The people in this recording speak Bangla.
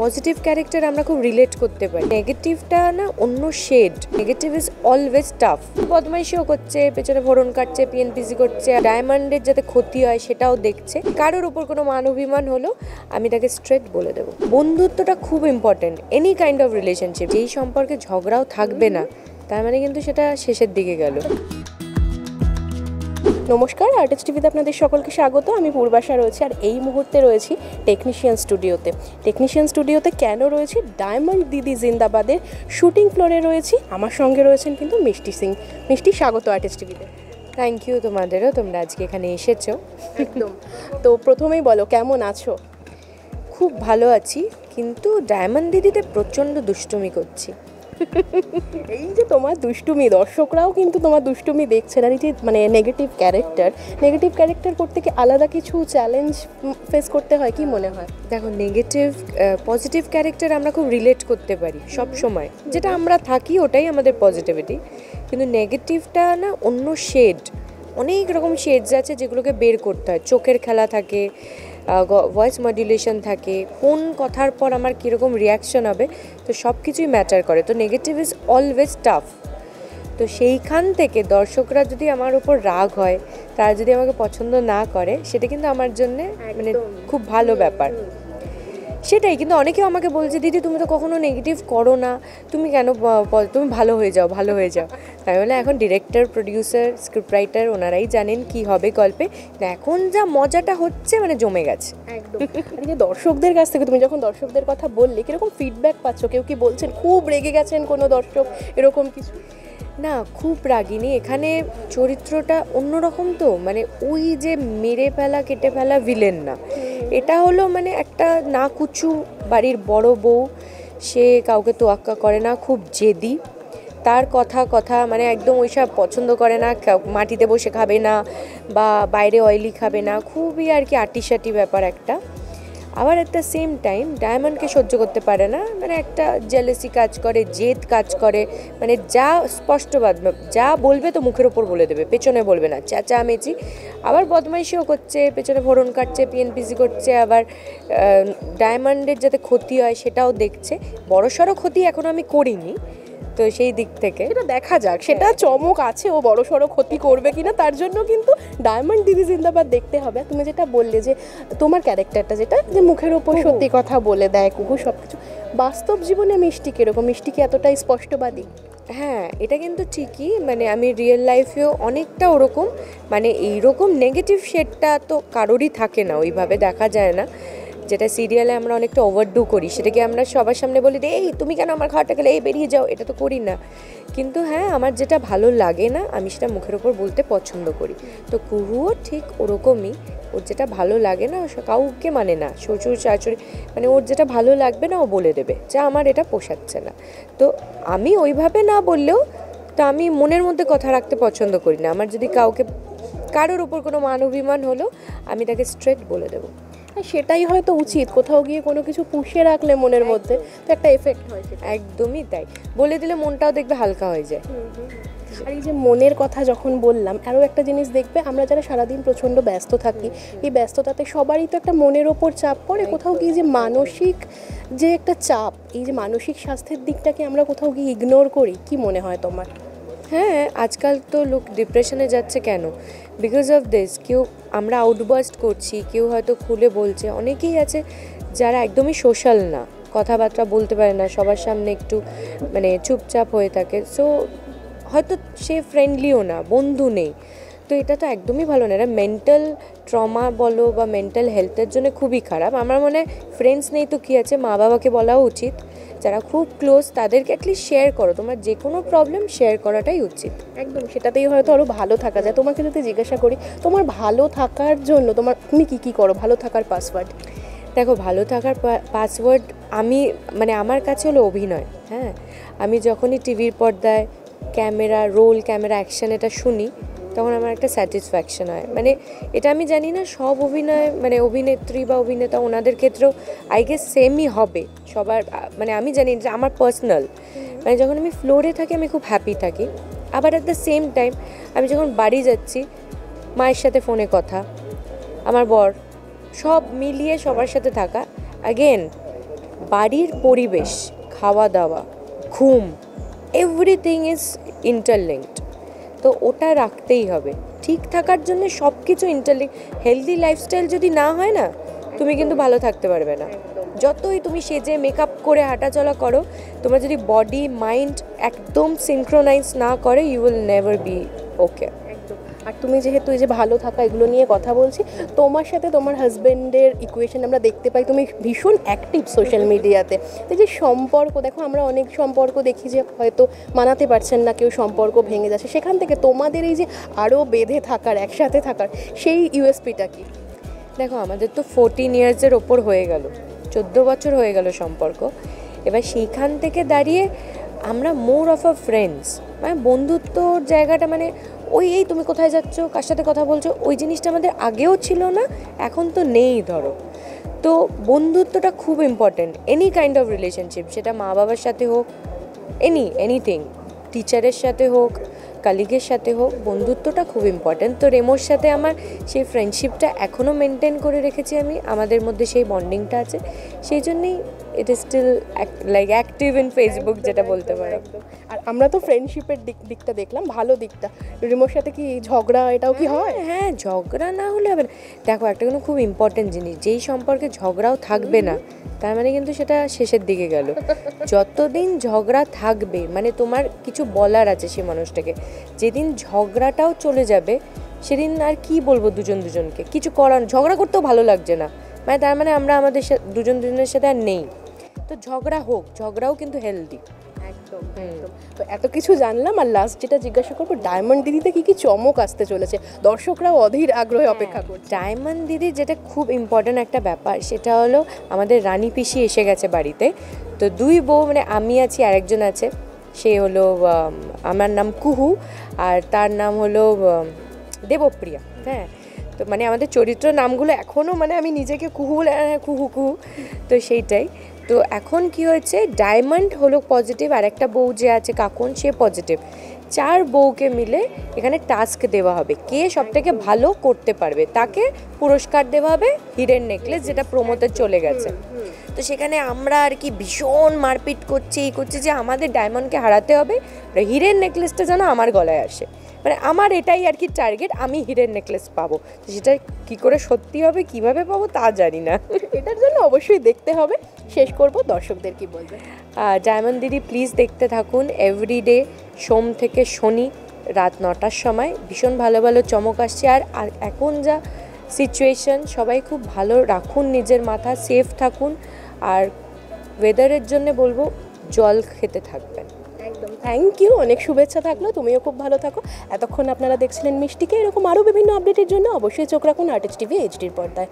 পজিটিভ ক্যারেক্টার আমরা খুব রিলেট করতে পারি, নেগেটিভটা না অন্য shade. Negative is always tough. বদমাইশিও করছে, পেছনে ফোড়ন কাটছে, পিএনপিসি করছে, ডায়মন্ডের যাতে ক্ষতি হয় সেটাও দেখছে। কারোর উপর কোনো মান অভিমান হলো আমি তাকে স্ট্রেট বলে দেবো। বন্ধুত্বটা খুব important, any kind of relationship. যেই সম্পর্কে ঝগড়াও থাকবে না তার মানে কিন্তু সেটা শেষের দিকে গেল। নমস্কার, আর্টিস্ট টিভিতে আপনাদের সকলকে স্বাগত। আমি পূর্বাশা রয়েছি, আর এই মুহূর্তে রয়েছি টেকনিশিয়ান স্টুডিওতে কেন রয়েছি? ডায়মন্ড দিদি জিন্দাবাদের শুটিং ফ্লোরে রয়েছি। আমার সঙ্গে রয়েছেন কিন্তু মিষ্টি সিং। মিষ্টি, স্বাগত আর্টিস্ট টিভিতে। থ্যাংক ইউ তোমাদেরও, তোমরা আজকে এখানে এসেছো। একদম। তো প্রথমেই বলো, কেমন আছো? খুব ভালো আছি, কিন্তু ডায়মন্ড দিদিতে প্রচণ্ড দুষ্টুমি করছি। এই যে তোমার দুষ্টুমি, দর্শকরাও কিন্তু তোমার দুষ্টুমি দেখছেন। আর এই যে নেগেটিভ ক্যারেক্টার করতে কি আলাদা কিছু চ্যালেঞ্জ ফেস করতে হয়, কি মনে হয়? দেখো, পজিটিভ ক্যারেক্টার আমরা খুব রিলেট করতে পারি সব সময়, যেটা আমরা থাকি ওটাই আমাদের পজিটিভিটি। কিন্তু নেগেটিভটা না অন্য শেড, অনেক রকম শেডস আছে যেগুলোকে বের করতে হয়। চোখের খেলা থাকে, ভয়েস মডুলেশন থাকে, কোন কথার পর আমার কীরকম রিয়াকশন হবে, তো সব কিছুই ম্যাটার করে। তো নেগেটিভ ইজ অলওয়েজ টাফ। তো সেইখান থেকে দর্শকরা যদি আমার উপর রাগ হয়, তারা যদি আমাকে পছন্দ না করে, সেটা কিন্তু আমার জন্যে খুব ভালো ব্যাপার। সেটাই, কিন্তু অনেকেও আমাকে বলছে, দিদি তুমি তো কখনো নেগেটিভ করো না, তুমি কেন, তুমি ভালো হয়ে যাও। তাই বলে এখন ডিরেক্টর, প্রডিউসার, স্ক্রিপ্ট রাইটার ওনারাই জানেন কি হবে গল্পে। এখন যা মজাটা হচ্ছে জমে গেছে একদম। আর এই যে দর্শকদের কাছ থেকে, তুমি যখন দর্শকদের কথা বললে, কিরকম ফিডব্যাক পাচ্ছ? কেউ কি বলছেন খুব রেগে গেছেন কোনো দর্শক, এরকম কিছু? না, খুব রাগিনি। এখানে চরিত্রটা অন্যরকম, তো ওই যে মেরে ফেলা, কেটে ফেলা ভিলেন না। এটা হলো একটা না কুচু বাড়ির বড় বউ, সে কাউকে তোয়াক্কা করে না, খুব জেদি। তার কথা একদম ওইসব পছন্দ করে না, মাটিতে বসে খাবে না বা বাইরে অয়েলি খাবে না, খুবই আর কি আটিসাটি ব্যাপার একটা। আবার এট দ্য সেম টাইম ডায়মন্ডকে সহ্য করতে পারে না, একটা জেলেসি কাজ করে, জেদ কাজ করে, যা স্পষ্টবাদ, যা বলবে তো মুখের ওপর বলে দেবে, পেছনে বলবে না, চেঁচামেচি। আবার বদমাইশিও করছে, পেছনে ফোড়ন কাটছে, পিএনপিসি করছে, আবার ডায়মন্ডের যাতে ক্ষতি হয় সেটাও দেখছে। বড়সড় ক্ষতি এখনও আমি করিনি, তো সেই দিক থেকে এটা দেখা যাক, সেটা চমক আছে ও বড়সড় ক্ষতি করবে কিনা, তার জন্য কিন্তু ডায়মন্ড দিদি জিন্দাবাদ দেখতে হবে। তুমি যেটা বললে যে তোমার ক্যারেক্টারটা যেটা যে মুখের ওপর সত্যি কথা বলে দেয়, কুকু সব কিছু, বাস্তব জীবনে মিষ্টি কিরকম? মিষ্টি কি এতটাই স্পষ্টবাদী? হ্যাঁ, এটা কিন্তু ঠিকই। আমি রিয়েল লাইফেও অনেকটা ওরকম, এইরকম নেগেটিভ শেডটা তো কারোরই থাকে না, ওইভাবে দেখা যায় না। যেটা সিরিয়ালে আমরা অনেকটা ওভারডু করি, সেটাকে আমরা সবার সামনে বলি, এই তুমি কেন আমার খাওয়াটা খেলে, এই বেরিয়ে যাও, এটা তো করি না। কিন্তু হ্যাঁ, আমার যেটা ভালো লাগে না আমি সেটা মুখের ওপর বলতে পছন্দ করি। তো কুহুও ঠিক ওরকমই, ওর যেটা ভালো লাগে না কাউকে না, শ্বশুর শাশুড়ি, ওর যেটা ভালো লাগবে না ও বলে দেবে যে আমার এটা পোষাচ্ছে না। তো আমি ওইভাবে না বললেও, তো আমি মনের মধ্যে কথা রাখতে পছন্দ করি না। আমার যদি কারোর উপর কোনো মান অভিমান হলো আমি তাকে স্ট্রেট বলে দেবো। সেটাই হয়তো উচিত। কোথাও গিয়ে কোনো কিছু পুষে রাখলে মনের মধ্যে তো একটা এফেক্ট হয়। একদমই তাই, বলে দিলে মনটাও দেখবে হালকা হয়ে যায়। আর এই যে মনের কথা যখন বললাম, আরও একটা জিনিস দেখবে, আমরা যারা সারাদিন প্রচণ্ড ব্যস্ত থাকি, এই ব্যস্ততাতে সবারই তো একটা মনের ওপর চাপ পড়ে। কোথাও গিয়ে যে মানসিক যে একটা চাপ, এই যে মানসিক স্বাস্থ্যের দিকটাকে আমরা কোথাও গিয়ে ইগনোর করি, কি মনে হয় তোমার? হ্যাঁ, আজকাল তো লোক ডিপ্রেশনে যাচ্ছে কেন? Because of this. আমরা আউটবার্স্ট করছি, কেউ হয়তো খুলে বলছে। অনেকেই আছে যারা একদমই সোশ্যাল না, কথাবার্তা বলতে পারে না, সবার সামনে একটু চুপচাপ হয়ে থাকে। সো হয়তো সে ফ্রেন্ডলিও না, বন্ধু নেই। তো এটা তো একদমই ভালো না। এটা মেন্টাল ট্রমা বলো বা মেন্টাল হেলথের জন্য খুবই খারাপ। আমার মনে হয় ফ্রেন্ডস নেই তো কী আছে, মা বাবাকে বলাও উচিত, যারা খুব ক্লোজ তাদেরকে অ্যাটলিস্ট শেয়ার করো। তোমার যে কোনো প্রবলেম শেয়ার করাটাই উচিত। একদম, সেটাতেই হয়তো আরও ভালো থাকা যায়। তোমাকে যদি জিজ্ঞাসা করি, তোমার ভালো থাকার জন্য তুমি কী করো, ভালো থাকার পাসওয়ার্ড? দেখো, ভালো থাকার পাসওয়ার্ড আমি আমার কাছে হলো অভিনয়। হ্যাঁ, আমি যখনই টিভির পর্দায় ক্যামেরা রোল, ক্যামেরা অ্যাকশন এটা শুনি, তখন আমার একটা স্যাটিসফ্যাকশন হয়। এটা আমি জানি না সব অভিনয় অভিনেত্রী বা অভিনেতা ওনাদের ক্ষেত্রেও আই গেস সেমই হবে সবার। আমি জানি যে আমার পার্সোনাল যখন আমি ফ্লোরে থাকি আমি খুব হ্যাপি থাকি। আবার অ্যাট দ্য সেম টাইম আমি যখন বাড়ি যাচ্ছি, মায়ের সাথে ফোনে কথা, আমার বর, সব মিলিয়ে সবার সাথে থাকা, অ্যাগেন বাড়ির পরিবেশ, খাওয়া দাওয়া, ঘুম, এভরিথিং ইজ ইন্টারলিঙ্কড। তো ওটা রাখতেই হবে। ঠিক থাকার জন্য সব কিছু ইন্টারলিঙ্ক। হেলদি লাইফস্টাইল যদি না হয় না, তুমি কিন্তু ভালো থাকতে পারবে না। যতই তুমি সেজে মেকআপ করে হাঁটাচলা করো, তোমার যদি বডি মাইন্ড একদম সিনক্রোনাইজ না করে, ইউ উইল নেভার বি ওকে। আর তুমি যেহেতু এই যে ভালো থাকা এগুলো নিয়ে কথা বলছি, তোমার সাথে তোমার হাজবেন্ডের ইকুয়েশন আমরা দেখতে পাই, তুমি ভীষণ অ্যাক্টিভ সোশ্যাল মিডিয়াতে। তো যে সম্পর্ক, দেখো আমরা অনেক সম্পর্ক দেখি যে হয়তো মানাতে পারছেন না, কেউ সম্পর্ক ভেঙে যাচ্ছে, সেখান থেকে তোমাদের এই যে আরও বেঁধে থাকার, একসাথে থাকার সেই ইউএসপিটা কি? দেখো, আমাদের তো 14 ইয়ার্সের ওপর হয়ে গেল, 14 বছর হয়ে গেল সম্পর্ক। এবার সেইখান থেকে দাঁড়িয়ে আমরা মোর অফ আ ফ্রেন্ডস, মানে বন্ধুত্বর জায়গাটা, মানে ওই এই তুমি কোথায় যাচ্ছ, কার সাথে কথা বলছো, ওই জিনিসটা আমাদের আগেও ছিল না, এখন তো নেই ধরো। তো বন্ধুত্বটা খুব important, any kind of relationship, সেটা মা বাবার সাথে হোক, এনিথিং, টিচারের সাথে হোক, কালিগের সাথে হোক, বন্ধুত্বটা খুব ইম্পর্ট্যান্ট। তো রেমোর সাথে আমার সেই ফ্রেন্ডশিপটা এখনও মেনটেন করে রেখেছি আমি, আমাদের মধ্যে সেই বন্ডিংটা আছে, সেই জন্যই it is still like active in Facebook, যেটা বলতে পারো। আর আমরা তো ফ্রেন্ডশিপের দিকটা দেখলাম, ভালো দিকটা। রিমোর সাথে কি ঝগড়া এটাও কি হয়? হ্যাঁ, ঝগড়া না হলে হবে না। দেখো, একটা কিন্তু খুব ইম্পর্ট্যান্ট জিনিস, যেই সম্পর্কে ঝগড়াও থাকবে না, তার মানে কিন্তু সেটা শেষের দিকে গেল। যতদিন ঝগড়া থাকবে, মানে তোমার কিছু বলার আছে সেই মানুষটাকে, যেদিন ঝগড়াটাও চলে যাবে, সেদিন আর কি বলবো দুজনকে, কিছু করার, ঝগড়া করতেও ভালো লাগছে না, মানে তার মানে আমরা আমাদের দুজনের সাথে আর নেই। তো ঝগড়া হোক, ঝগড়াও কিন্তু হেলদি। একদম একদম। তো এত কিছু জানলাম, আর লাস্ট যেটা জিজ্ঞাসা করবো, ডায়মন্ড দিদিতে কি কি চমক আসতে চলেছে? দর্শকরাও অধীর আগ্রহে অপেক্ষা করছে। ডায়মন্ড দিদি যেটা খুব ইম্পর্ট্যান্ট একটা ব্যাপার, সেটা হলো আমাদের রানী পিসি এসে গেছে বাড়িতে। তো দুই বউ, মানে আমি আছি, আরেকজন আছে, সে হলো আমার নাম কুহু, আর তার নাম হলো দেবপ্রিয়া। হ্যাঁ, তো মানে আমাদের চরিত্র নামগুলো এখনও, মানে আমি নিজেকে কুহু বলে, কুহু কুহু, তো সেইটাই। তো এখন কি হয়েছে, ডায়মন্ড হলো পজিটিভ, আর একটা বউ যে আছে কাকন, সে পজিটিভ। 4 বউকে মিলে এখানে টাস্ক দেওয়া হবে, কে সবথেকে ভালো করতে পারবে তাকে পুরস্কার দেওয়া হবে হিরের নেকলেস, যেটা প্রমোতে চলে গেছে। তো সেখানে আমরা আর কি ভীষণ মারপিট করছি, এই করছি যে আমাদের ডায়মন্ডকে হারাতে হবে, হিরের নেকলেসটা যেন আমার গলায় আসে, মানে আমার এটাই আর কি টার্গেট, আমি হিরের নেকলেস পাবো। তো সেটা কী করে সত্যি হবে, কিভাবে পাবো তা জানি না। এটার জন্য অবশ্যই দেখতে হবে। শেষ করব, দর্শকদের কি বলবে? ডায়মন্ড দিদি প্লিজ দেখতে থাকুন, এভরিডে সোম থেকে শনি রাত 9টার সময় ভীষণ ভালো ভালো চমক আসছে। আর এখন যা সিচুয়েশন, সবাই খুব ভালো রাখুন নিজের মাথা, সেফ থাকুন, আর ওয়েদারের জন্য বলবো জল খেতে থাকবেন। একদম, থ্যাংক ইউ, অনেক শুভেচ্ছা থাকলো, তুমিও খুব ভালো থাকো। এতক্ষণ আপনারা দেখছিলেন মিষ্টিকে। এরকম আরও বিভিন্ন আপডেটের জন্য অবশ্যই চোখ রাখুন আর্টিস্ট টিভি এইচডির পর্দায়।